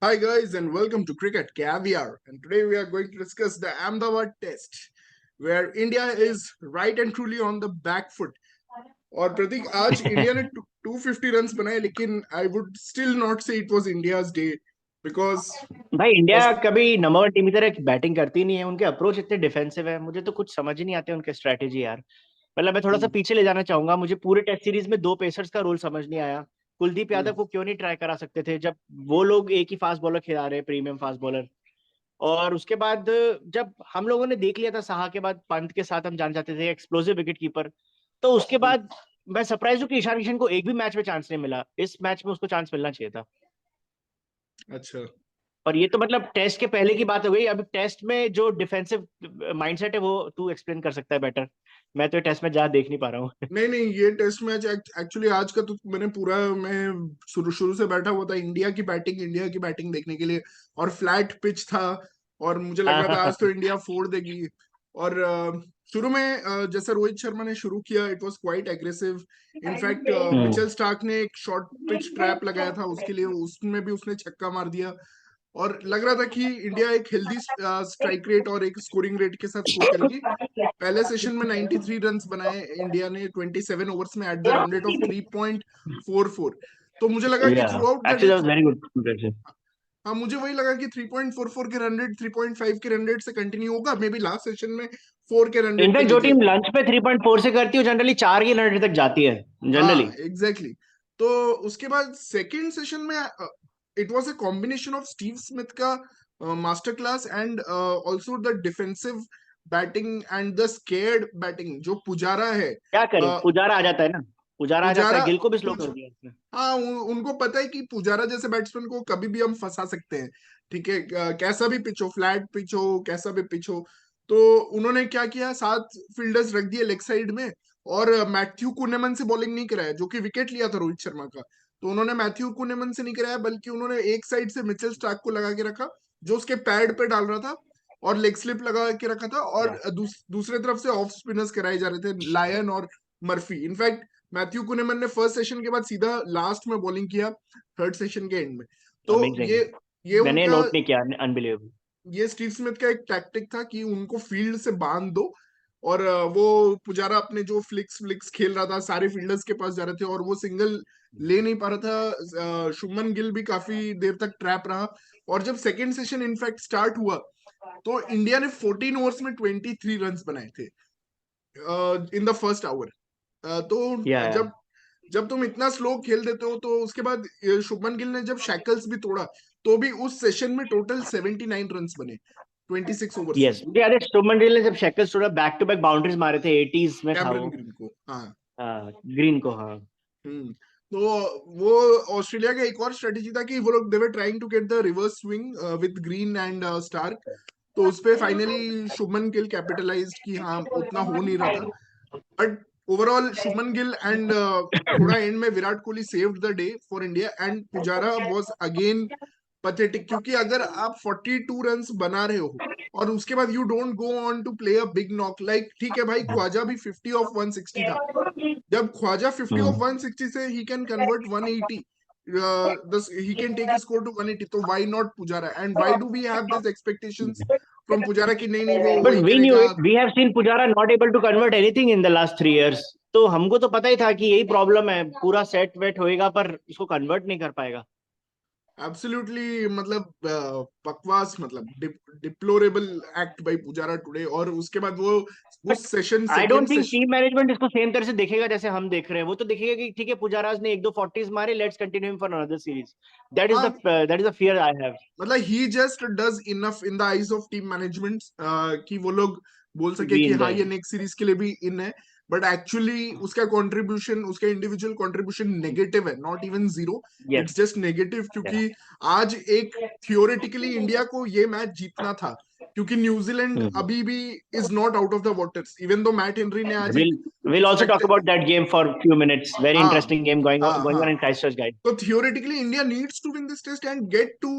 Hi guys and welcome to Cricket Caviar. And today we are going to discuss the Ahmedabad Test, where India is right and truly on the back foot. और प्रतीक आज India ने 250 runs बनाए लेकिन I would still not से it was India's day because भाई India कभी number one team की तरह बैटिंग करती नहीं है। उनके अप्रोच इतने डिफेंसिव है, मुझे तो कुछ समझ ही नहीं आते उनके स्ट्रेटेजी यार। मतलब मैं थोड़ा सा पीछे ले जाना चाहूंगा। मुझे पूरे टेस्ट सीरीज में दो पेसर्स का रोल समझ नहीं आया। कुलदीप यादव को क्यों नहीं ट्राई करा सकते थे जब वो लोग एक ही फास्ट बॉलर खिला रहे, प्रीमियम फास्ट बॉलर। और उसके बाद जब हम लोगों ने देख लिया था साहा के बाद पंत के साथ हम जान जाते थे एक्सप्लोसिव विकेट कीपर, तो उसके बाद मैं सरप्राइज हूँ कि ईशान किशन को एक भी मैच में चांस नहीं मिला। इस मैच में उसको चांस मिलना चाहिए था। अच्छा। और ये तो मतलब टेस्ट के पहले की बात हो गई। अभी टेस्ट में जो डिफेंसिव माइंडसेट है वो तू एक्सप्लेन कर सकता है बेटर। मैं तो टेस्ट में ज्यादा देख नहीं पा रहा हूँ। नहीं नहीं, ये टेस्ट मैच एक्चुअली आज का तो मैंने पूरा मैं शुरू शुरू से बैठा हुआ था इंडिया की बैटिंग देखने के लिए। और फ्लैट पिच था और मुझे लग रहा था आज तो इंडिया फोड़ देगी। और शुरू में जैसे रोहित शर्मा ने शुरू किया it was quite aggressive. In fact Mitchell Starc ने एक शॉर्ट पिच ट्रैप लगाया था उसके लिए, उसमें भी उसने छक्का मार दिया। और लग रहा था कि इंडिया एक हेल्दी स्ट्राइक रेट और एक स्कोरिंग रेट के साथ स्कोर करेगी। पहले सेशन में 93 रन्स बनाए इंडिया ने 27 ओवर्स में at the run rate of 3.44। तो मुझे लगा कि या through out the actually day, that was very good. हाँ मुझे वही लगा कि 3.44 के रन रेट 3.5 के रन रेट से कंटिन्यू होगा, मे बी लास्ट सेशन में 4 के रन रेट पे इनफैक्ट जो जीत टीम लेगा। लंच पे 3.4 से करती है जनरली 4 की रन तक जाती है हाँ जनरली। Exactly exactly. तो उसके बाद सेकेंड सेशन में it was a combination of Steve Smith का master class and also the defensive batting and the scared batting जो पुजारा है। क्या करे, पुजारा आ जाता है ना। पुजारा आ जाता है, पुजारा गिल को भी स्लो पुज कर दिया उसने। हाँ उनको पता है कि पुजारा जैसे बैट्समैन को कभी भी हम फंसा सकते हैं। ठीक है, कैसा भी पिच हो, फ्लैट पिच हो, कैसा भी पिच हो। तो उन्होंने क्या किया, 7 फील्डर्स रख दिए लेग साइड में। और मैथ्यू कुनेमन से बॉलिंग नहीं कराया जो कि विकेट लिया था रोहित शर्मा का। तो उन्होंने मैथ्यू कुनेमन से नहीं कराया बल्कि उन्होंने एक साइड से मिचेल स्टार्क को लगा के रखा जो उसके पैड पे डाल रहा था और लेग स्लिप लगा के रखा था। और या दूसरे तरफ से ऑफ स्पिनर्स कराए जा रहे थे, लायन और मर्फी। इनफैक्ट मैथ्यू कुनेमन ने फर्स्ट सेशन के बाद सीधा लास्ट में बॉलिंग किया थर्ड सेशन के एंड में। तो अमेजिंग। ये मैंने उनका नोट नहीं किया, अनबिलीवेबल। ये स्टीव स्मिथ का एक टैक्टिक था कि उनको फील्ड से बांध दो। और वो पुजारा अपने जो फ्लिक्स फ्लिक्स खेल रहा था सारे फील्डर्स के पास जा रहे थे और वो सिंगल ले नहीं पा रहा था। शुभमन गिल भी काफी देर तक ट्रैप रहा। और जब सेकेंड सेशन इनफैक्ट स्टार्ट हुआ तो इंडिया ने 14 ओवर्स में 23 रन्स बनाए थे इन द फर्स्ट आवर। तो या जब जब तुम इतना स्लो खेल देते हो तो उसके बाद शुभमन गिल ने जब शैकल्स भी तोड़ा तो भी उस सेशन में टोटल 79 रन्स बने 26 ओवर्स में। यस, मुझे याद है शुभमन गिल ने जब शैकल्स तोड़ा बैक टू बैक बाउंड्रीज मारे थे, 80s में था कैमरन वो। ग्रीन को, हाँ। ग्रीन को, हाँ। तो वो ऑस्ट्रेलिया का एक और स्ट्रेटेजी था कि वो लोग they were trying to get the reverse swing with Green and Starc. तो उस पे फाइनली शुभमन गिल कैपिटलाइज्ड कि हाँ उतना हो नहीं रहा था। But overall Shubman Gill and थोड़ा एंड में Virat Kohli saved the day for India and Pujara was again pathetic. क्योंकि अगर आप 42 रन्स बना रहे हो और उसके बाद you don't go on to play a big knock, like ठीक है भाई ख्वाजा भी 50 ऑफ 160 था। जब ख्वाजा 50 ऑफ हम्म। 160 से he can convert 180, he can take score to 180, तो why not Pujara and why do we have this expectations from Pujara कि नहीं नहीं वो बट वही वी न्यू करेगा। It, we have seen Pujara not able to convert anything in the last 3 years। तो हमको तो पता ही था कि यही प्रॉब्लम है, पूरा सेट वेट होएगा पर उसको कन्वर्ट नहीं कर पाएगा। एब्सोल्युटली, मतलब बकवास, मतलब deplorable act by Pujara today. और उसके बाद वो उस session I second don't think session team management इसको सेम तरह से देखेगा जैसे हम देख रहे हैं। वो तो देखेगा कि ठीक है पुजाराज ने एक दो 40s मारे, let's continue for another series. हाँ that is the fear I have. मतलब he just does enough in the eyes of team management कि वो लोग बोल टू सके बी कि इन हाँ देयर। ये नेक्स्ट सीरीज के लिए भी इन है। बट एक्चुअली उसका कंट्रीब्यूशन, उसका इंडिविजुअल कंट्रीब्यूशन नेगेटिव है, not even zero. Yes. It's just negative क्योंकि आज एक थियोरेटिकली इंडिया को ये मैच जीतना था क्योंकि न्यूजीलैंड अभी भी is not out of the waters even though Matt Henry ने आज एक We'll also talk about that game for a few minutes. Very हाँ interesting game हाँ going हाँ। on in Christchurch, guys. So theoretically, India needs to win this test and get to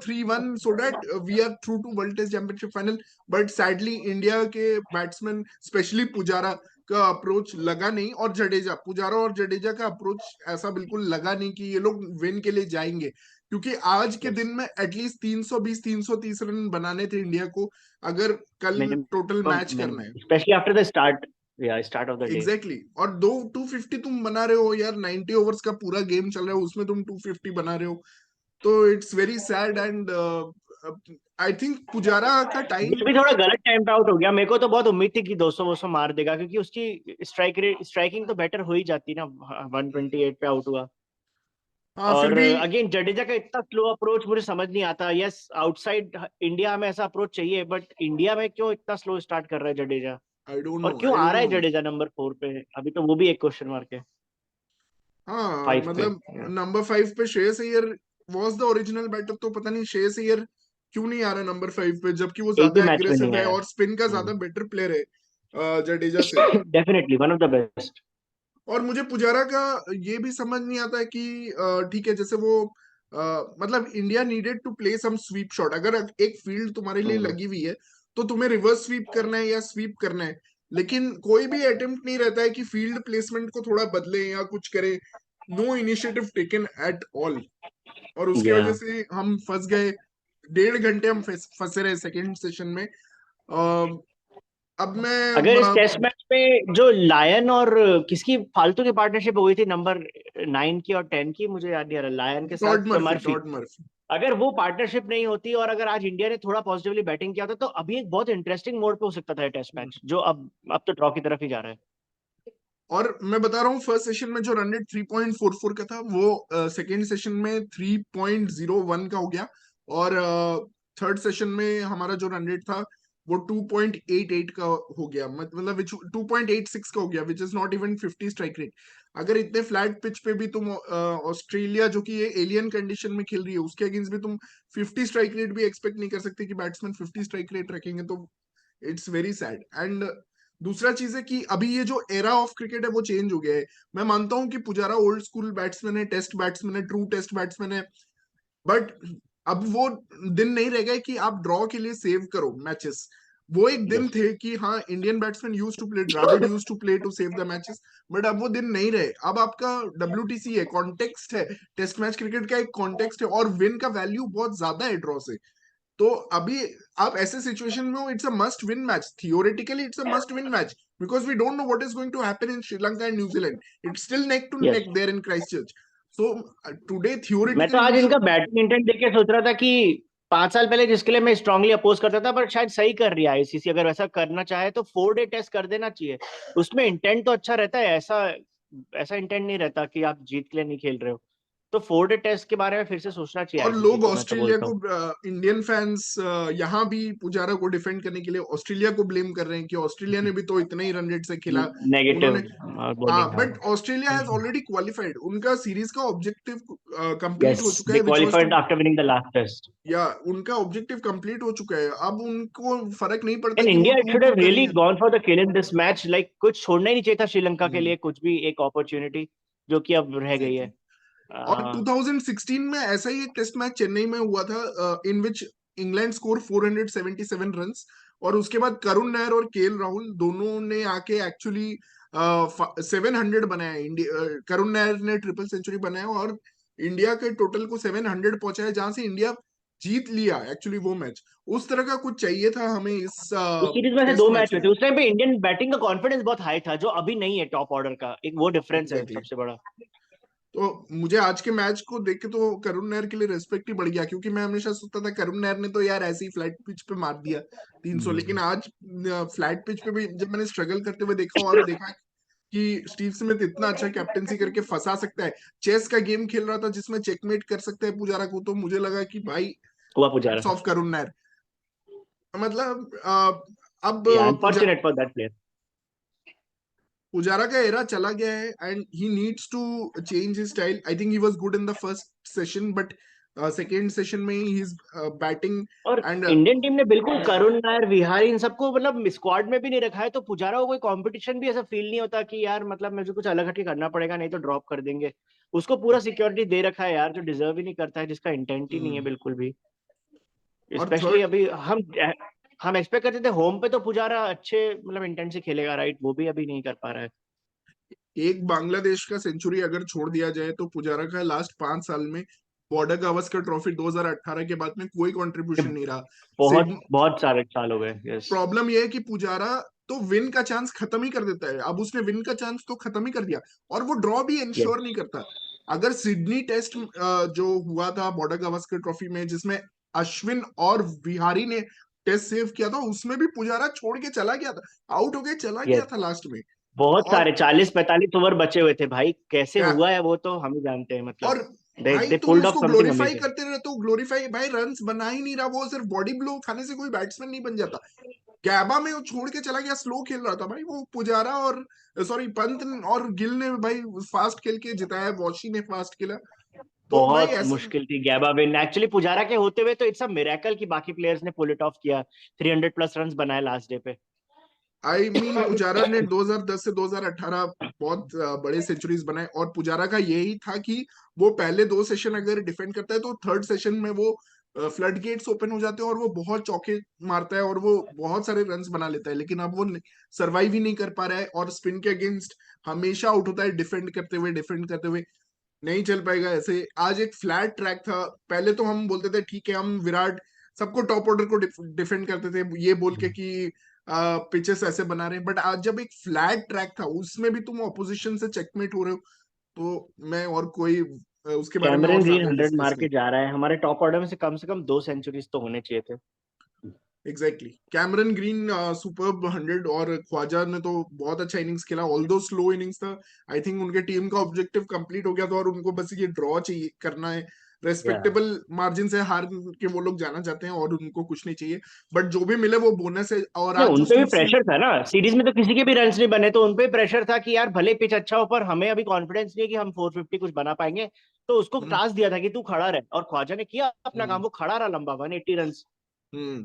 3-1 so that we are through to World Test Championship final. But sadly, India के batsmen, especially Pujara, का approach लगा नहीं, और जडेजा, पुजारा और जडेजा का approach ऐसा बिल्कुल लगा नहीं कि ये लोग विन के लिए जाएंगे, क्योंकि आज के दिन में एटलीस्ट 320 330 रन बनाने थे इंडिया को, अगर कल टोटल मैच करना है, specially after the start of the day. Exactly exactly. और 250 तुम बना रहे हो यार, 90 ओवर्स का पूरा गेम चल रहा है, उसमें तुम 250 बना रहे हो, तो it's very sad. And I think Pujara का टाइम, ये भी थोड़ा गलत टाइम आउट हो गया। मेरे को तो बहुत उम्मीद थी कि 200 200 मार देगा, क्योंकि उसकी स्ट्राइकिंग तो बेटर हो ही जाती ना। 128 पे आउट हुआ। हाँ फिर और भी अगेन जडेजा का इतना स्लो अप्रोच मुझे समझ नहीं आता। यस, आउटसाइड इंडिया में ऐसा अप्रोच चाहिए, बट इंडिया में क्यों इतना स्लो स्टार्ट कर रहा है जडेजा? आई डोंट और नो, क्यों आई आ डोंट रहा है नो। जडेजा नंबर 4 पे? अभी तो वो भी एक क्वेश्चन मार्क है। हाँ 5 पे। मतलब नंबर 5 पे Shreyas Iyer was the original batter, तो पता नहीं श्रेयस अय्यर क्यों नहीं आ रहा नंबर 5 पे, जबकि वो एक भी ज्यादा मैच में नहीं एग्रेसिव है आया। और स्पिन का ज्यादा बेटर प्लेयर है जडेजा से। Definitely one of the best. और मुझे पुजारा का ये भी समझ नहीं आता है कि ठीक है, जैसे वो मतलब India needed to play some sweep shot, अगर एक फील्ड तुम्हारे लिए लगी हुई है तो तुम्हें रिवर्स स्वीप करना है या स्वीप करना है, लेकिन कोई भी अटेम्प्ट नहीं रहता है कि फील्ड प्लेसमेंट को थोड़ा बदले या कुछ करे। No initiative taken at all, और उसकी या वजह से हम फंस गए। 1.5 घंटे हम फंसे रहे सेकेंड सेशन में। अब अगर इस मैं टेस्ट मैच में जो लायन और किसकी फालतू की पार्टनरशिप हो गई थी नंबर 9 की और 10 की, मुझे याद नहीं आ रहा, लायन के टॉड साथ मर्फी, मर्फी। Todd Murphy. अगर वो पार्टनरशिप नहीं होती और अगर आज इंडिया ने थोड़ा पॉजिटिवली बैटिंग किया था, तो अभी एक बहुत इंटरेस्टिंग मोड पे हो सकता था टेस्ट मैच, जो अब तो ड्रॉ की तरफ ही जा रहा है। और मैं बता रहा हूँ, फर्स्ट सेशन में जो रन रेट 3.44 का था, वो सेकेंड सेशन में 3.01 का हो गया, और थर्ड सेशन में हमारा जो रन रेट था वो 2.88 का हो गया, मतलब 2.86 का हो गया, which is not even 50 strike rate. अगर इतने फ्लैट पिच पे भी तुम ऑस्ट्रेलिया जो कि ये एलियन कंडीशन में खेल रही है उसके अगेंस्ट भी तुम 50 स्ट्राइक रेट भी एक्सपेक्ट नहीं कर सकते कि बैट्समैन 50 स्ट्राइक रेट रखेंगे, तो इट्स वेरी सैड। एंड दूसरा चीज है कि अभी ये जो एरा ऑफ क्रिकेट है वो चेंज हो गया है। मैं मानता हूं कि पुजारा ओल्ड स्कूल बैट्समैन है, टेस्ट बैट्समैन है, ट्रू टेस्ट बैट्समैन है, बट अब वो दिन नहीं रह गए कि आप ड्रॉ के लिए सेव करो मैचेस। वो एक दिन यस। थे कि हाँ, Indian batsman use to play, Dravid use to play to save the matches, but अब वो दिन नहीं रहे। अब आपका WTC है, कॉन्टेक्स्ट है, टेस्ट मैच क्रिकेट का एक कॉन्टेक्स्ट है, और विन का वैल्यू बहुत ज्यादा है ड्रॉ से। तो अभी आप ऐसे सिचुएशन में हो, it's a must win match, theoretically it's a must win match, because we don't know what is going to happen in Sri Lanka and New Zealand, it's still neck to yes. Neck there in Christchurch. So today मैं तो theoretically आज we इनका should. Batting intent देख के सोच रहा था कि 5 साल पहले जिसके लिए मैं स्ट्रांगली अपोज करता था, पर शायद सही कर रही है आईसीसी। अगर वैसा करना चाहे तो 4 डे टेस्ट कर देना चाहिए। उसमें इंटेंट तो अच्छा रहता है, ऐसा ऐसा इंटेंट नहीं रहता कि आप जीत के लिए नहीं खेल रहे हो। तो 4 डे टेस्ट के बारे में फिर से सोचना चाहिए और आईसीसी लोग को, मैं तो ऑस्ट्रेलिया बोलता को, हूँ। इंडियन फैंस यहाँ भी पुजारा को डिफेंड करने के लिए ऑस्ट्रेलिया को ब्लेम कर रहे हैं कि ऑस्ट्रेलिया ने भी तो इतने ही रन रेट से खेला। नेगेटिव उन्होंने, हाँ, बॉलिंग। हाँ। But Australia has already qualified, उनका सीरीज का ऑब्जेक्टिव कंप्लीट यस, हो चुका दे है, which was to, qualified after winning the last test. या उनका ऑब्जेक्टिव कंप्लीट हो चुका है, अब उनको फर्क नहीं पड़ता एंड कि वो India too should to have really करेंगे। Gone for the kill in this match. Like कुछ छोड़ना ही नहीं चाहिए था श्रीलंका के हम्म, लिए, कुछ भी एक अपॉर्चुनिटी जो कि अब रह गई है। एग्जैक्टली। और 2016 में ऐसा ही एक टेस्ट मैच चेन्नई में हुआ था, इन विच इंग्लैंड स्कोर 477 रन्स, और उसके बाद करुण नायर और केएल राहुल दोनों ने आके एक्चुअली 700 बनाया। इंडिया, करुण नायर ने ट्रिपल सेंचुरी बनाया और इंडिया के टोटल को 700 पहुंचाया, जहां से इंडिया जीत लिया एक्चुअली वो मैच। उस तरह का कुछ चाहिए था हमें इस उस सीरीज में से टेस्ट 2 मैच मैच हुए में। थे, उस टाइम पे इंडियन बैटिंग का कॉन्फिडेंस बहुत हाई था, जो अभी नहीं है टॉप ऑर्डर का। एक वो डिफरेंस है एग्जैक्टली। सबसे बड़ा। तो मुझे आज के मैच को देख के तो करुण नायर के लिए रेस्पेक्ट ही बढ़ गया, क्योंकि मैं हमेशा सोचता था करुण नायर ने तो यार ऐसे ही फ्लैट पिच पे मार दिया 300, लेकिन आज फ्लैट पिच पे भी जब मैंने स्ट्रगल करते हुए देखा और देखा कि स्टीव स्मिथ इतना अच्छा कैप्टेंसी करके फंसा सकता है, चेस का गेम खेल रहा था जिसमें चेकमेट कर सकता है पुजारा को, तो मुझे लगा कि भाई हुआ पुजारा। Hats off Karun Nair. मतलब अब या unfortunate for that player. Pujara का एरा चला गया है, and he needs to change his style. I think he was good in the first session, but second session में ही इज बैटिंग और एंड इंडियन टीम ने बिल्कुल करुण नायर, विहारी, इन सबको मतलब स्क्वाड में भी नहीं रखा है, तो पुजारा को कोई कंपटीशन भी ऐसा फील नहीं होता कि यार मतलब मुझे कुछ अलग हटके करना पड़ेगा, नहीं तो ड्रॉप कर देंगे। उसको पूरा सिक्योरिटी दे रखा है यार, जो डिजर्व ही नहीं करता है, जिसका इंटेंट ही नहीं है बिल्कुल भी। और स्पेशली थर्ड, अभी हम हम एक्सपेक्ट करते थे होम पे तो पुजारा अच्छे मतलब इंटेंट से खेलेगा, राइट? वो भी अभी नहीं कर पा रहा है। एक बांग्लादेश का सेंचुरी अगर छोड़ दिया जाए तो पुजारा का लास्ट 5 साल में बॉर्डर गावस्कर ट्रॉफी 2018 के बाद में कोई ये कंट्रीब्यूशन नहीं रहा। बहुत सिड बहुत सारे साल हो गए, यस। प्रॉब्लम ये है कि पुजारा तो विन का चांस खत्म ही कर देता है, अब उसने विन का चांस तो खत्म ही कर दिया, और वो ड्रॉ भी यस, इंश्योर नहीं करता। अगर सिडनी टेस्ट जो हुआ था बॉर्डर गावस्कर ट्रॉफी में, जिसमें अश्विन और विहारी ने टेस्ट सेव किया था, उसमें भी पुजारा छोड़ के चला गया था, आउट होके चला गया यस, था लास्ट में। बहुत और सारे 40-45 ओवर बचे हुए थे भाई, कैसे क्या, हुआ है वो तो हम ही जानते हैं, मतलब और दे भाई दे तुम पुल्ड ऑफ उसको समथिंग ग्लोरीफाई अमेजिंग। करते रहते हो, ग्लोरीफाई भाई रन्स बना ही नहीं रहा, वो सिर्फ बॉडी ब्लो खाने से कोई बैट्समैन नहीं बन जाता। गैबा में वो छोड़ के चला गया, स्लो खेल रहा था भाई वो पुजारा, और सॉरी पंत और गिल ने भाई फास्ट खेल के जिताया, वॉशी ने फास्ट खेला। तो भाई बहुत ऐसा, मुश्किल थी गैबा विन, एक्चुअली पुजारा के होते हुए तो इट्स अ मिरेकल कि बाकी प्लेयर्स ने पुल इट ऑफ किया, 300+ रन बनाए लास्ट डे पे। आई मीन पुजारा ने 2010 से 2018 बहुत बड़े सेंचुरीज बनाए, और पुजारा का यही था कि वो पहले 2 सेशन अगर डिफेंड करता है तो थर्ड सेशन में वो फ्लड गेट्स ओपन हो जाते हैं और वो बहुत चौके मारता है और वो बहुत सारे रन्स बना लेता है, लेकिन अब वो सरवाइव ही नहीं कर पा रहा है, और स्पिन के अगेंस्ट हमेशा आउट होता है, डिफेंड करते हुए नहीं चल पाएगा ऐसे। आज एक फ्लैट ट्रैक था, पहले तो हम बोलते थे ठीक है, हम विराट सबको टॉप ऑर्डर को डिफेंड करते थे ये बोल के कि पिचेस ऐसे बना रहे हैं, बट आज जब एक फ्लैट ट्रैक था उसमें भी तुम ऑपोजिशन से चेकमेट हो रहे हो, तो मैं और कोई उसके बारे में कैमरन और ग्रीन ज्यादा 100 डिस्कस मार नहीं। के जा रहा है, हमारे टॉप ऑर्डर में से कम 2 सेंचुरीज तो होने चाहिए थे। एग्जैक्टली, कैमरन ग्रीन सुपर्ब 100, और ख्वाजा ने तो बहुत अच्छा इनिंग्स खेला, ऑल दो स्लो इनिंग्स था। आई थिंक उनके टीम का ऑब्जेक्टिव कंप्लीट हो गया था और उनको बस ये ड्रॉ चाहिए करना है, या रेस्पेक्टेबल मार्जिन से हार के वो लोग जाना चाहते हैं और उनको कुछ नहीं चाहिए, बट जो भी मिले वो बोनस है। और नहीं, आज जो उनपे भी स्टीव स्मिथ, प्रेशर था ना, सीरीज में तो किसी के भी रन्स नहीं बने, तो उनपे प्रेशर था कि यार भले पिच अच्छा हो पर हमें अभी कॉन्फिडेंस नहीं है कि हम 450 कुछ बना पाएंगे। तो उसको हम्म, टास्क दिया था कि तू खड़ा रहे, और ख्वाजा ने किया अपना हम्म, काम, वो खड़ा रहा लंबा 180 रन। हम्म,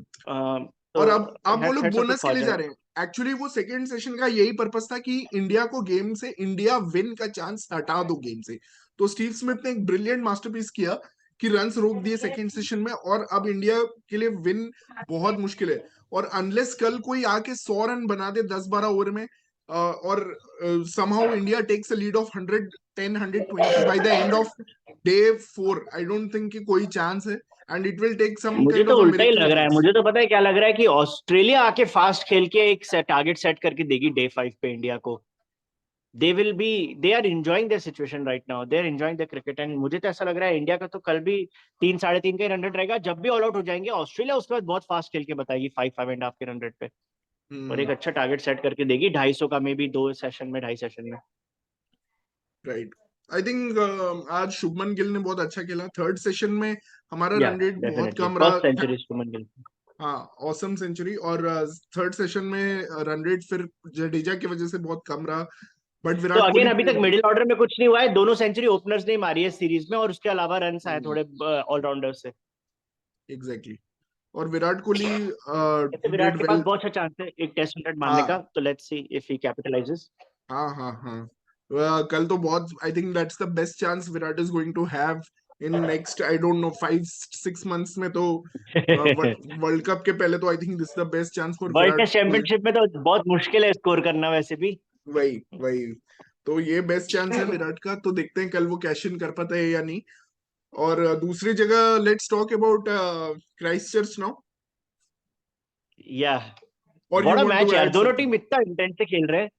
तो और अब वो लोग हेड्स ऑफ टू बोनस के लिए ख्वाजा। जा रहे हैं। एक्चुअली वो सेकेंड सेशन का यही पर्पस था कि इंडिया को गेम से, इंडिया विन का चांस हटा दो गेम से। तो स्टीव स्मिथ ने एक ब्रिलियंट मास्टरपीस किया कि रन्स रोक दिए सेकेंड सेशन में, और अब इंडिया के लिए विन बहुत मुश्किल है। और अनलेस कल कोई आके 100 रन बना दे 10-12 ओवर में, और somehow India takes a lead of 110-120 by the end of day 4, I don't think कि कोई चांस है, and it will take some मुझे काइंड तो ऑफ अ उल्टा ही मिरेकल लग रहा है, एगेंस्ट। मुझे तो पता है क्या लग रहा है कि ऑस्ट्रेलिया आके फास्ट खेल के एक टारगेट सेट करके देगी डे 5 पे इंडिया को। They are enjoying their situation right now, they are enjoying the cricket, and मुझे तो ऐसा लग रहा है इंडिया का तो कल भी 3-3.5 का रन रेट रहेगा, जब भी ऑल आउट हो जाएंगे ऑस्ट्रेलिया उसके बाद बहुत फास्ट खेल के बताएगी 5-5.5 के रन रेट पे, और एक हम्म, अच्छा टारगेट सेट करके देगी 250 का, मे बी 2 सेशन में, 2.5 सेशन में। राइट। आई थिंक आज शुभमन गिल ने बहुत अच्छा खेला थर्ड सेशन में, हमारा या रन रेट बहुत डेफिनेटली कम फर्स्ट रहा। सेंचुरी सुमन गिल। हाँ, ऑसम सेंचुरी, और थर्ड सेशन में रन रेट फिर जडेजा की वजह से बहुत कम रहा, बट तो विराट अगेन कोहली अभी तक प्लेड गुड। मिडिल ऑर्डर में कुछ नहीं हुआ है, दोनों सेंचुरी ओपनर्स ने मारी है सीरीज में, और उसके अलावा रन आए थोड़े ऑलराउंडर से। एग्जैक्टली, और विराट कोहली जैसे विराट डिड के पास वेल। बहुत अच्छा चांस है एक टेस्ट 100 मारने का, हाँ, तो लेट्स सी इफ ही कैपिटलाइजेस। हाँ, हाँ, हाँ, कल तो बहुत, I think that's the best chance Virat is going to have in next, I don't know, 5-6 months में तो वर्ल्ड कप के पहले तो I think this is the best chance for world Virat test to. Championship में तो बहुत मुश्किल है स्कोर करना वैसे भी। वही वही, तो ये बेस्ट चांस है विराट का, तो देखते हैं कल वो कैश इन कर पाता है या नहीं। और दूसरी जगह let's talk about Christ church now, या और यू बड़ा वांट टू मैच है यार, ऐड दोनों समथिंग? टीम इतना इंटेंस से खेल रहे हैं।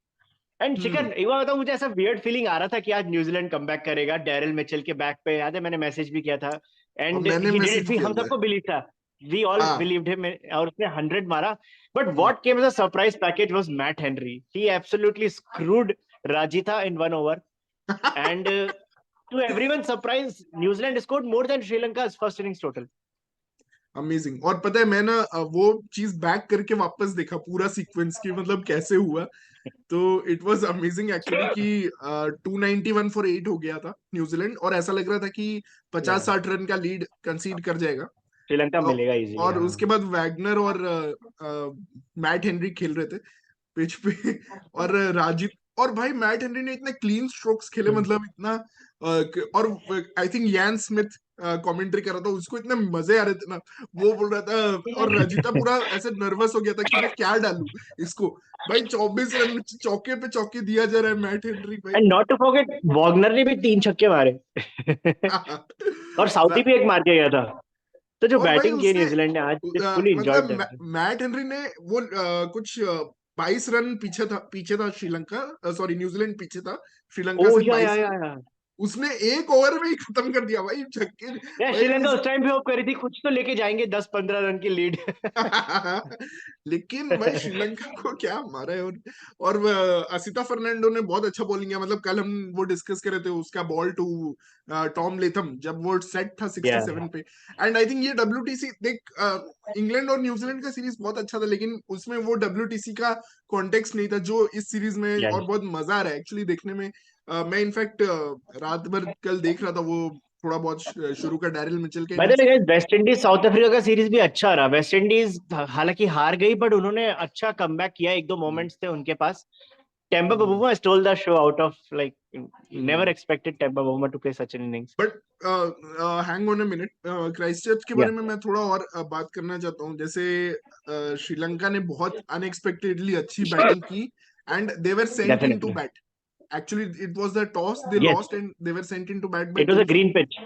एंड हम्म, शिखर एक बार बताऊं, मुझे ऐसा वियर्ड फीलिंग आ रहा था कि आज न्यूजीलैंड कमबैक करेगा डेरिल मिचेल के बैक पे, याद है मैंने मैसेज भी किया था, और एंड मैंने ही डिड इट मैसेज भी, किया हम था। सबको बिलीव था, वी ऑल हाँ, बिलीव्ड हिम, और उसने 100 मारा। But what came as a surprise package was Matt Henry, he absolutely screwed राजिथा in 1 over, and to everyone surprise New Zealand scored more than Sri Lanka first innings total. Amazing. और पता है मैं ना वो चीज बैक करके वापस देखा पूरा सीक्वेंस की, मतलब कैसे हुआ, तो इट वाज अमेजिंग एक्चुअली कि 291 फॉर 8 हो गया था न्यूजीलैंड, और ऐसा लग रहा था कि या 50-60 रन का लीड कंसीड कर जाएगा। श्रीलंका मिलेगा इजीली, और हाँ। उसके बाद वैगनर और मैट हेनरी खेल रहे थे पिच पे, और राजीव, और भाई मैट हेनरी ने इतने क्लीन स्ट्रोक्स खेले, मतलब इतना और आई थिंक यान स्मिथ कमेंट्री कर रहा था, उसको इतने मजे आ रहे थे ना, वो बोल रहा था, और रजिता पूरा ऐसे नर्वस हो गया था कि मैं क्या डालूं इसको। भाई 24 रन चौके पे चौके दिया जा रहा है मैट हेनरी भाई। And not to forget Warner ने भी 3 छक्के मारे। और साउथी भी एक मार के गया था। तो जो और भाई बैटिंग की है उसने न्यूजीलैंड ने आज, फुली एंजॉयड मतलब देम। मैट हेनरी ने वो कुछ 22 रन पीछे था श्रीलंका, सॉरी न्यूजीलैंड पीछे था ओ श्रीलंका से या 22 रन। या उसने एक ओवर में ही खत्म कर दिया भाई छक्के। यार भाई श्रीलंका उस टाइम भी होप करी थी कुछ तो लेके जाएंगे, 10-15 रन की लीड। लेकिन भाई श्रीलंका को क्या मारा है। और असिता फर्नांडो ने बहुत अच्छा बॉलिंग किया, मतलब कल हम वो डिस्कस कर रहे थे उसका बॉल टू टॉम लेथम जब वो सेट था या 67 पे। एंड आई थिंक ये डब्ल्यूटीसी देख, इंग्लैंड और न्यूजीलैंड का सीरीज बहुत अच्छा था, लेकिन उसमें वो डब्ल्यूटीसी का कॉन्टेक्स्ट नहीं था जो इस सीरीज में, या और बहुत मजा आ रहा है एक्चुअली देखने में। मैं इनफैक्ट रात भर कल देख रहा था वो थोड़ा बहुत शुरू का डैरिल मिचेल के by the innings. Way West Indies south Africa का सीरीज भी अच्छा रहा। वेस्ट इंडीज हालांकि हार गई, बट उन्होंने अच्छा कमबैक किया, एक दो मोमेंट्स थे उनके पास। Temba Bavuma stole the show out of like never expected Temba Bavuma to play such an innings. But hang on a minute, Christchurch के Yeah, बारे में मैं थोड़ा और बात करना चाहता हूँ। जैसे श्रीलंका ने बहुत अनएक्सपेक्टेडली अच्छी बैटिंग की, and they were sent in to definitely. Bat. Actually it was the toss they Yes, lost and they were sent in to bat by it was a green pitch.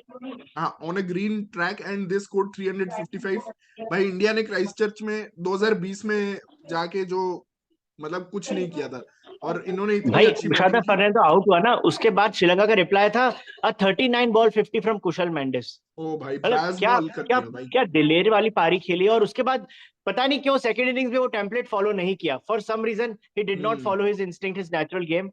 हाँ on a green track and they scored 355। भाई India ने Christchurch में 2020 में जाके जो मतलब कुछ नहीं किया था, और इन्होंने इतनी भाई अच्छी शादा बैटिंग की। फर्नांडो आउट हुआ ना, उसके बाद श्रीलंका का रिप्लाई था अ 39 बॉल 50 फ्रॉम कुशल मेंडिस। ओ भाई मतलब पास क्या बॉल कर क्या दिया भाई। क्या दिलेर वाली पारी खेली। और उसके बाद पता नहीं क्यों सेकंड इनिंग्स में वो टेम्पलेट फॉलो नहीं किया, for some reason he did not hmm follow his instinct, his natural game.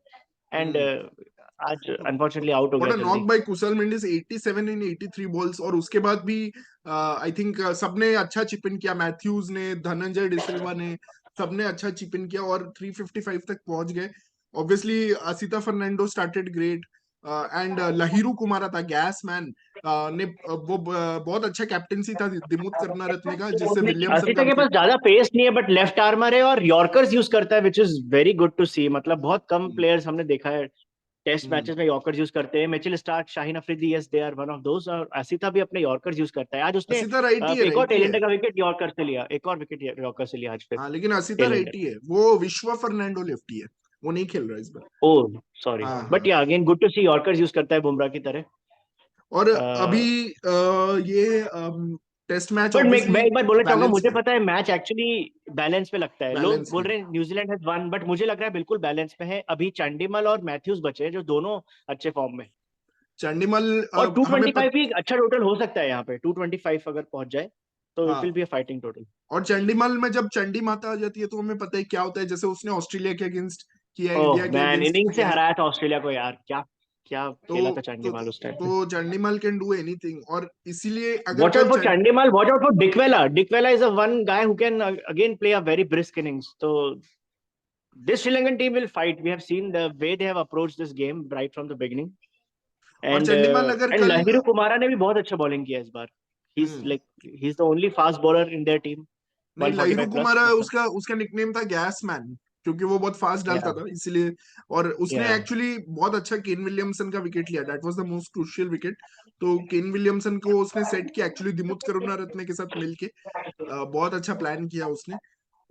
And hmm आज अनफॉर्चुनेटली आउट हो व्हाट गया अ नॉक जल्दी। By Kusal Mendis, 87 in 83 balls. और उसके बाद भी आई थिंक सबने अच्छा चिप इन किया, मैथ्यूज ने, धनंजय डिसिल्वा ने, सबने अच्छा चिप इन किया और 355 तक पहुंच गए। Obviously Asita Fernando started great, and Lahiru Kumara था गैस मैन, ने वो बहुत अच्छा कैप्टेंसी था दिमुथ करुणारत्ने का, जिससे विलियमसन का आसिता के पास विकेट। ज्यादा पेस नहीं है, बट लेफ्ट आर्मर है और यॉर्कर्स यूज करता है, which is very good to see. मतलब बहुत कम प्लेयर्स हमने देखा है टेस्ट मैचेस में यॉर्कर्स यूज करते हैं। Mitchell Starc, Shaheen Afridi, yes they are one of those. और आसिता भी अपने यॉर्कर्स यूज करता है। आज उसने असिता राइटी है, एक और राइटी है। टेलेंट का विकेट यॉर्कर से लिया, एक और विकेट यॉर्कर से लिया आज फिर हाँ लेकिन असिता टेलेंट। राइटी है, वो विश्व फर्नांडो लेफ्टी है, वो नहीं खेल रहा इस बार। ओ सॉरी, हाँ बट हाँ। Yeah again good to see yorkers use करता है बुमराह की तरह। और अभी ये टेस्ट मैच बट मैं ऑब्वियसली एक बार बोलना चाहूंगा, बैलेंस मुझे है। पता है मैच एक्चुअली बैलेंस पे लगता है। लोग बैलेंस बोल है। रहे हैं न्यूजीलैंड हैज वन, बट मुझे लग रहा है बिल्कुल बैलेंस पे है। अभी चंडीमल और मैथ्यूज बचे हैं जो दोनों अच्छे फॉर्म में। चंडीमल और हमें 225 भी एक अच्छा टोटल हो सकता है यहाँ पे। 225 अगर पहुंच जाए तो इट विल हाँ, बी अ फाइटिंग टोटल। और चंडीमल में जब चंडी माता आ जाती है तो हमें पता है क्या होता है, जैसे उसने ऑस्ट्रेलिया के अगेंस्ट किया, ओह इंडिया के मैन, अगेंस्ट इनिंग से किया है। हराया था ऑस्ट्रेलिया को यार। क्या क्या तो खेला था तो चंडीमाल उस टाइम पे। तो चंडीमल कैन डू एनीथिंग, और इसीलिए अगर वॉच कल out for Chandimal, watch out for Dickwella. Dickwella is a one guy who can again play a very brisk innings. तो this Sri Lankan team will fight. We have seen the way they have approached this game right from the beginning. और And Chandimal अगर and कल Lahiru Kumara ने भी बहुत अच्छा bowling किया इस बार। He's hmm like he's the only fast bowler in their team. नहीं, लहिरू 145 प्लस कुमारा मतलब। उसका उसका निकनेम था गैस मैन, क्योंकि वो बहुत फास्ट डालता Yeah, था इसीलिए। और उसने yeah. एक्चुअली बहुत अच्छा केन विलियमसन का विकेट लिया, that was the most crucial wicket. तो केन विलियमसन को उसने सेट किया एक्चुअली दिमुथ करुणारत्ने के साथ मिलके, बहुत अच्छा प्लान किया उसने।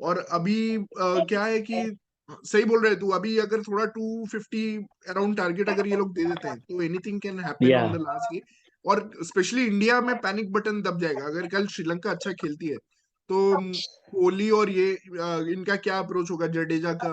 और अभी क्या है कि सही बोल रहे तू, अभी अगर थोड़ा 250 अराउंड टारगेट अगर ये लोग दे देते हैं तो anything can happen on Yeah. The last day. और स्पेशली इंडिया में पैनिक बटन दब जाएगा अगर कल श्रीलंका अच्छा खेलती है तो। कोहली और ये इनका क्या अप्रोच होगा, जडेजा का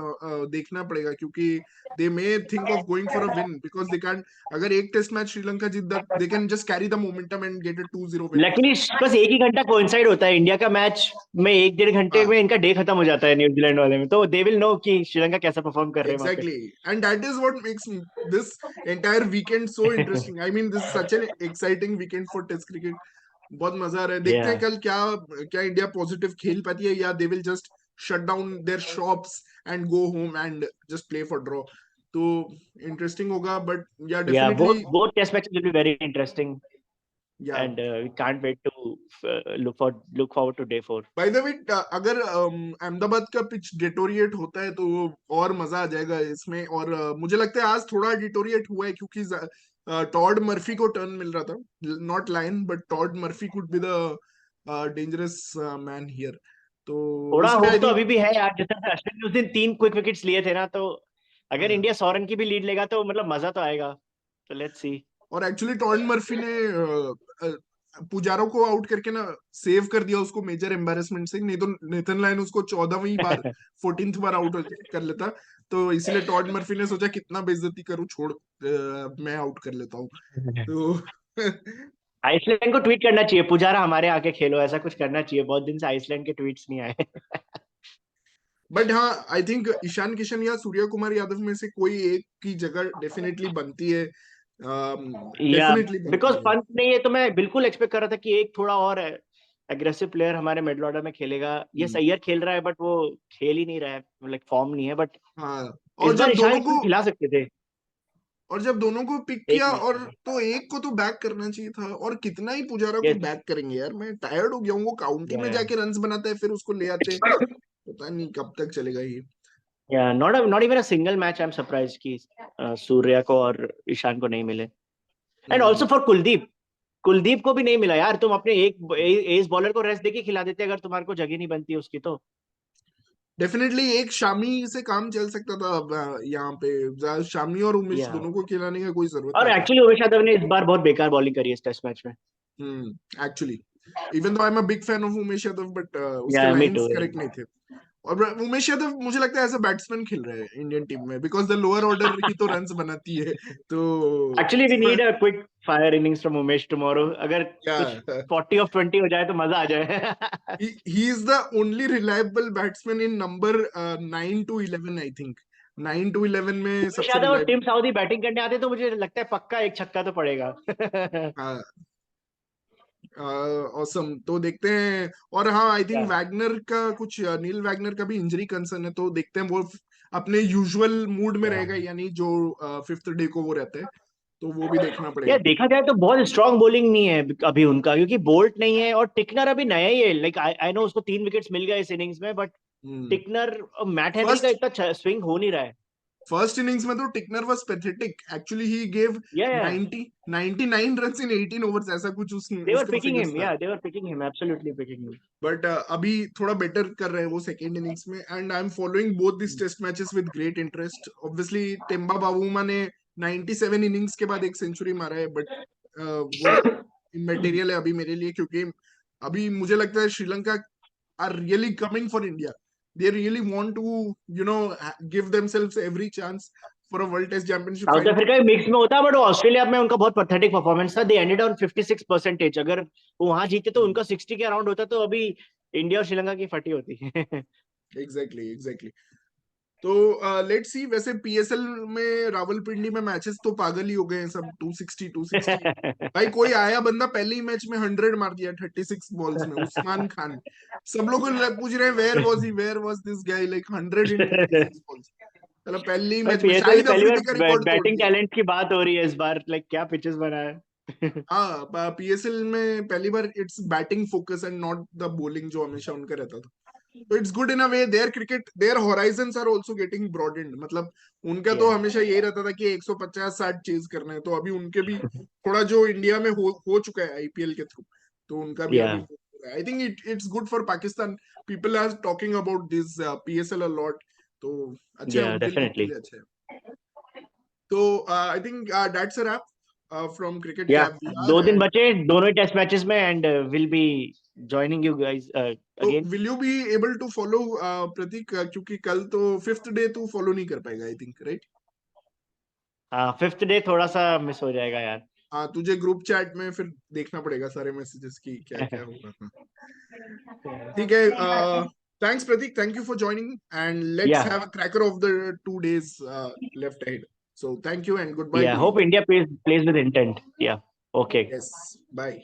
देखना पड़ेगा, क्योंकि दे may think of going for a win because they can. अगर एक test match Sri Lanka Jeet, they can just carry the momentum and get a 2-0 win. लेकिन बस एक ही घंटा कोइंसाइड होता है इंडिया का मैच में, 1-1.5 घंटे में इनका डे खत्म हो जाता है न्यूजीलैंड वाले में। तो दे विल नो कि श्रीलंका कैसा परफॉर्म कर रहे हैं वहां पे। Exactly. And that is what makes this entire weekend so interesting. I mean, this is such an exciting weekend for Test cricket. बहुत मजा आ रहा है, देखते हैं Yeah. कल क्या क्या इंडिया पॉजिटिव खेल पाती है, yeah they will just shut down their shops and go home and just play for draw. तो इंटरेस्टिंग होगा, but yeah Yeah, definitely. both test matches will be very interesting. या And we can't wait to look forward to day 4. By the way, अगर अहमदाबाद का pitch deteriorate होता है तो और मजा आ जाएगा इसमें। और मुझे लगता है आज थोड़ा डिटोरिएट हुआ है, क्योंकि टॉड मर्फी को टर्न मिल रहा था, not Lyon but Todd Murphy could be the dangerous man here, तो थोड़ा इसलिए होप आई तो थिंक अभी भी है यार, जैसे अश्विन ने उस दिन 3 क्विक विकेट्स लिए थे ना, तो अगर इंडिया 100 रन की भी लीड लेगा तो मतलब मजा तो आएगा, तो लेट्स सी। और एक्चुअली टॉड मर्फी ने पुजारो को आउट करके ना सेव कर दिया उसको मेजर एम्बेरसमेंट से, नहीं तो नेथन लायन उसको 14वीं बार 14th बार आउट कर लेता, तो इसीलिए टॉड मर्फी ने सोचा कितना बेइज्जती करूं, छोड़ मैं आउट कर लेता हूँ, तो आइसलैंड को ट्वीट करना चाहिए, पुजारा हमारे आके खेलो, ऐसा कुछ करना चाहिए, बहुत दिन से आइसलैंड के ट्वीट्स नहीं आए। बट हाँ आई थिंक ईशान किशन या सूर्य कुमार यादव में से कोई एक की जगह डेफिनेटली बनती है, या डेफिनेटली बिकॉज बनती है। पंत नहीं है, तो मैं बिल्कुल एक्सपेक्ट कर रहा था कि एक थोड़ा और एग्रेसिव प्लेयर हमारे मिडल ऑर्डर में खेलेगा। ये हम्म, सैयद खेल रहा है बट वो खेल ही नहीं रहा है, लाइक फॉर्म नहीं है, बट हाँ इस और बार जब ईशान दोनों को किशन खिला सकते थे और जब दोनों को पिक एक किया, मैच और में। तो एक को तो बैक करना चाहिए था, और कितना ही पुजारा को यस। बैक करेंगे यार, मैं टायर्ड हो गया हूँ, वो काउंटी में जाके रन्स बनाता है फिर उसको ले आते, पता नहीं कब तक चलेगा ये। या not even a single match, I am surprise कि सूर्या को और ईशान को नहीं मिले। And hmm, also for Kuldeep, Kuldeep को भी नहीं मिला यार, तुम अपने एक एस बॉलर को रेस्ट देके खिला देते अगर तुम्हारे को जगह नहीं बनती उसकी तो। डेफिनेटली एक शामी से काम चल सकता था, अब यहाँ पे शामी और उमेश या दोनों को खिलाने का कोई जरूरत और नहीं था। एक्चुअली उमेश यादव ने इस बार बहुत बेकार बॉलिंग करी है इस टेस्ट मैच में। Actually even though I am a big fan of Umesh Yadav, but उसके या मी लाइंस टू। करेक्ट नहीं थे, और उमेश यादव मुझे लगता है एज अ बैट्समैन खेल रहे हैं इंडियन टीम में, बिकॉज द लोअर ऑर्डर ही तो रन्स बनाती है, तो actually we need a quick fire innings from Umesh tomorrow, अगर क्या कुछ 40 ऑफ 20 हो जाए तो मजा आ जाए। he is the only reliable batsman in number 9 to 11 I think, 9 to 11 में उमेश सबसे यादव और टिम रिलायबल। साउदी बैटिंग करने आते तो मुझे लगता है पक्का एक छक्का तो पड़ेगा। ऑसम, तो देखते हैं, और हाँ आई थिंक क्या वैगनर का कुछ नील वैगनर का भी इंजरी कंसर्न है, तो देखते हैं वो अपने यूजुअल मूड में रहेगा यानी जो 5th डे को वो रहते हैं, तो वो भी देखना यार पड़ेगा। देखा जाए तो बहुत स्ट्रांग बॉलिंग नहीं है अभी उनका, क्योंकि बोल्ट नहीं है और टिकनर अभी नया ही है, लाइक आई नो उसको 3 विकेट्स मिल गए इस इनिंग्स में, बट टिकनर मैट हेनरी का फर्स्ट इतना स्विंग हो नहीं रहा है। फर्स्ट इनिंग्स में तो Tickner was pathetic, actually he gave या 90 99 रन्स इन 18 ओवर्स, ऐसा कुछ दे वर उसका पिकिंग फिगर्स हिम, था, या they were picking him, absolutely picking but अभी थोड़ा बेटर कर रहे हैं वो सेकेंड इनिंग्स में, and I am following both this him. Test matches with great interest. Obviously Temba Bavuma ने 97 इनिंग्स के बाद एक सेंचुरी मारा है, बट वो इमेटेरियल है अभी मेरे लिए, क्योंकि अभी मुझे लगता है Sri Lanka are really coming for India, they really want to you know give themselves every chance for a world test championship south final. Africa mix में होता, बट ऑस्ट्रेलिया में उनका बहुत पैथेटिक परफॉर्मेंस था, दे एंडेड ऑन 56%, अगर वो वहां जीते तो उनका 60 के अराउंड होता, तो अभी इंडिया और श्रीलंका की फटी होती। एग्जैक्टली एग्जैक्टली, तो लेट्स सी, वैसे पीएसएल में रावलपिंडी में मैचेस तो पागल ही हो गए हैं सब, 260 260, भाई कोई आया बंदा पहले ही मैच में 100 मार दिया 36 बॉल्स में, उस्मान खान, सब लोग पूछ रहे हैं where was this guy, like 100 in 36 balls, चलो पहले ही मैच में पीएसएल में शाहिद पहली अफरीदी का बार रिकॉर्ड तोड़ बैटिंग दिया। टैलेंट की बात हो रही है इस बार, लाइक क्या पिचेस बना है। हाँ पीएसएल में पहली बार it's batting focus and not the bowling जो हमेशा उनका रहता था, तो it's good in a way, their cricket their horizons are also getting broadened, मतलब उनका तो या हमेशा यही रहता था कि 150-60 चेज करना है, तो अभी उनके भी थोड़ा जो इंडिया में हो चुका है आईपीएल के थ्रू, तो उनका भी या अभी I think it's good for Pakistan, people are talking about this PSL a lot, तो अच्छा है या उनके डेफिनेटली। लिए अच्छा है, तो I think that's a wrap from cricket या कैप दो वीआर, दिन एंड बचे दोनों ही टेस्ट मैचेस में, and will be joining you guys तो again. Will you be able to follow Prateek, क्योंकि कल तो 5th डे तू फॉलो नहीं कर पाएगा आई थिंक, राइट? हाँ, 5th डे थोड़ा सा मिस हो जाएगा यार। हाँ तुझे ग्रुप चैट में फिर देखना पड़ेगा सारे मैसेजेस की क्या क्या होगा, हाँ ठीक है, thanks Prateek, thank you for joining, and let's yeah have a cracker of the 2 days left ahead, so thank you and goodbye yeah to you. Hope India plays with intent. Yeah okay. Yes, bye.